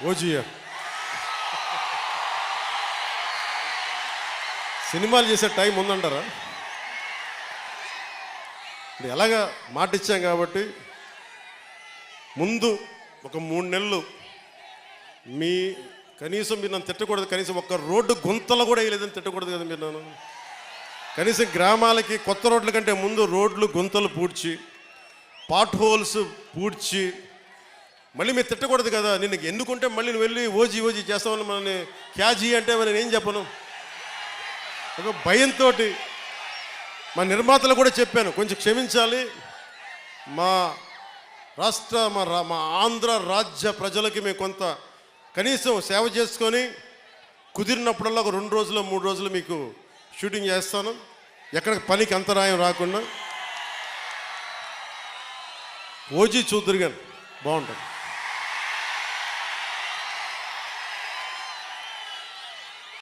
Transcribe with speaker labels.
Speaker 1: ఓజీయా సినిమాలు చేసే టైం ఉందంటారా? ఎలాగా మాట ఇచ్చాం కాబట్టి ముందు ఒక 3 నెలలు మీ కనీసం మీరు నన్ను తిట్టకూడదు, కనీసం ఒక్క రోడ్డు గుంతలు కూడా వేయలేదని తిట్టకూడదు కదా మీరు నన్ను. కనీసం గ్రామాలకి కొత్త రోడ్ల కంటే ముందు రోడ్లు గుంతలు పూడ్చి పాట్ హోల్స్ పూడ్చి మళ్ళీ మీరు తిట్టకూడదు కదా. నిన్ను ఎన్నుకుంటే మళ్ళీ నువ్వు వెళ్ళి ఓజీ చేస్తామని మనని క్యాజీ అంటే నేను ఏం చెప్పను. ఒక భయంతో మా నిర్మాతలు కూడా చెప్పాను, కొంచెం క్షమించాలి, మా రాష్ట్ర మా ఆంధ్ర రాజ్య ప్రజలకి మేము కొంత కనీసం సేవ చేసుకొని కుదిరినప్పుడల్లా ఒక 2 రోజులు 3 రోజులు మీకు షూటింగ్ చేస్తాను, ఎక్కడ పనికి అంతరాయం రాకుండా. ఓజీ చూద్దరు కానీ బాగుంటుంది.